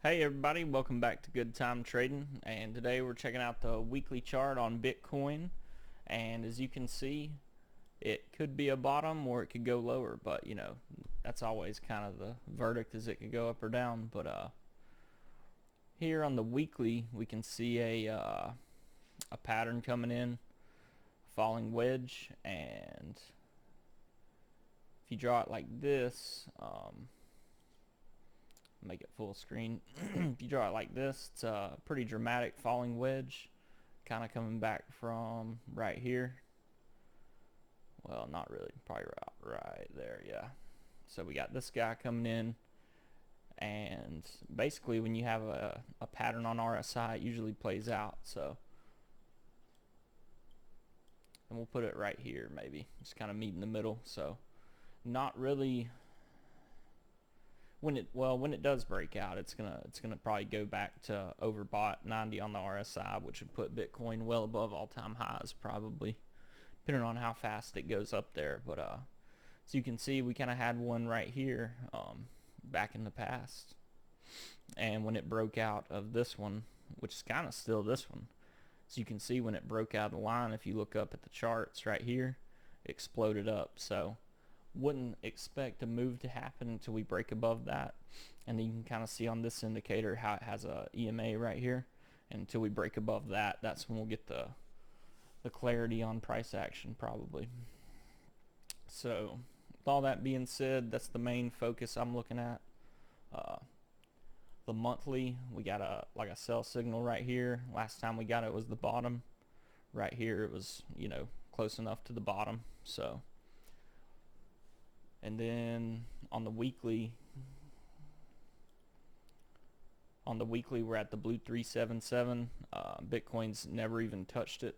Hey everybody, welcome back to Good Time Trading, and today we're checking out the weekly chart on Bitcoin. And as you can see, it could be a bottom or it could go lower, but you know, that's always kind of the verdict, is it could go up or down. But here on the weekly we can see a pattern coming in, falling wedge, and if you draw it like this, make it full screen. If you draw it like this, it's a pretty dramatic falling wedge, kind of coming back from right here. Well, not really, probably right there, yeah. So we got this guy coming in, and basically when you have a pattern on RSI, it usually plays out. So, and we'll put it right here, maybe just kind of meet in the middle. So not really. When it does break out, it's gonna probably go back to overbought 90 on the RSI, which would put Bitcoin well above all-time highs, probably, depending on how fast it goes up there. But so you can see we kind of had one right here back in the past, and when it broke out of this one, which is kind of still this one, so you can see when it broke out of the line, if you look up at the charts right here, it exploded up. So wouldn't expect a move to happen until we break above that, and then you can kind of see on this indicator how it has a EMA right here, and until we break above that, that's when we'll get the clarity on price action, probably. So with all that being said, that's the main focus I'm looking at. The monthly, we got a sell signal right here. Last time we got it was the bottom right here. It was, you know, close enough to the bottom. So, and then on the weekly we're at the blue 377. Bitcoin's never even touched it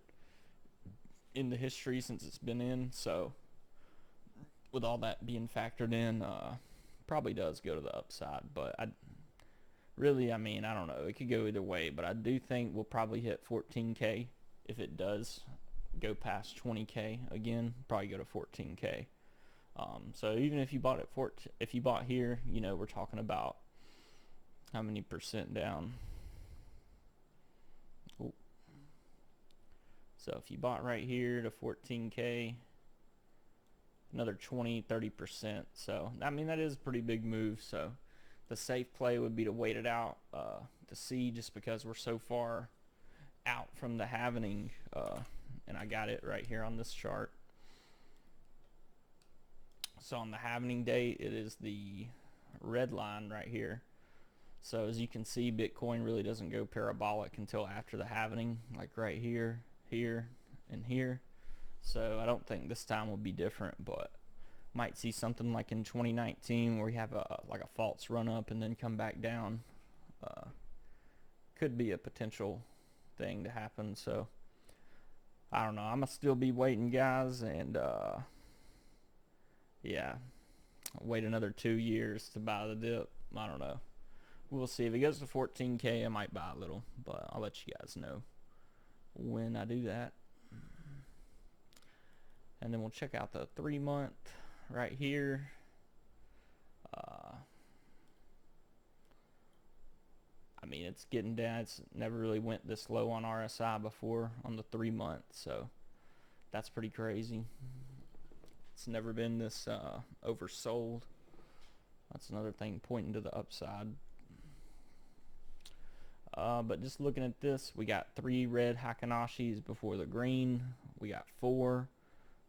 in the history since it's been in. So with all that being factored in, probably does go to the upside. But I mean, I don't know, it could go either way, but I do think we'll probably hit 14k. If it does go past 20k again, probably go to 14k. So even if you bought if you bought here, you know, we're talking about how many percent down. Ooh. So if you bought right here to 14k, another 20-30%. So I mean, that is a pretty big move. So the safe play would be to wait it out to see, just because we're so far out from the halvening, and I got it right here on this chart. So on the halvening date, it is the red line right here. So as you can see, Bitcoin really doesn't go parabolic until after the halvening, like right here, here, and here. So I don't think this time will be different, but might see something like in 2019 where we have a false run up and then come back down. Could be a potential thing to happen. So I don't know, I'm gonna still be waiting, guys, and yeah, wait another 2 years to buy the dip. I don't know, we'll see. If it goes to 14k, I might buy a little, but I'll let you guys know when I do that. And then we'll check out the 3-month right here. I mean, it's getting down. It's never really went this low on RSI before on the 3-month, so that's pretty crazy. It's never been this oversold. That's another thing pointing to the upside. But just looking at this, we got 3 red Hakinashis before the green. We got 4.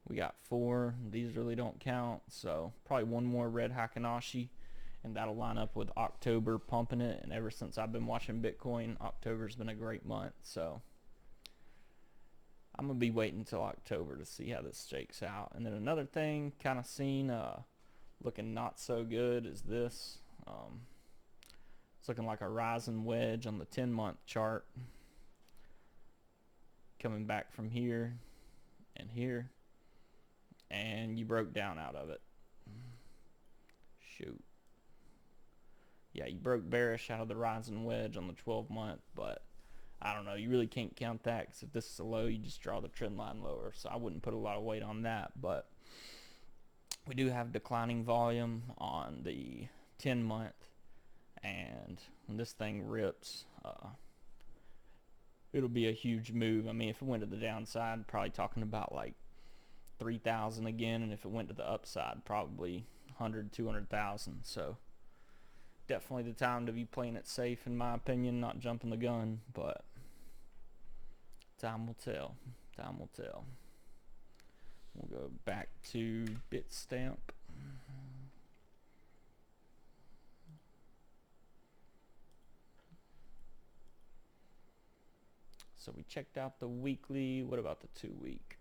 We got 4. These really don't count, so probably one more red Hakinashi, and that'll line up with October pumping it. And ever since I've been watching Bitcoin, October's been a great month. So I'm gonna be waiting until October to see how this shakes out. And then another thing kind of seen looking not so good is this. It's looking like a rising wedge on the 10-month chart, coming back from here and here, and you broke down out of it. Shoot. Yeah, you broke bearish out of the rising wedge on the 12-month, but I don't know, you really can't count that, because if this is a low, you just draw the trend line lower, so I wouldn't put a lot of weight on that. But we do have declining volume on the 10-month, and and when this thing rips, it'll be a huge move. I mean, if it went to the downside, probably talking about like 3,000 again, and if it went to the upside, probably 100, 200,000. So definitely the time to be playing it safe, in my opinion, not jumping the gun, but time will tell. Time will tell. We'll go back to Bitstamp. So we checked out the weekly. What about the 2 week?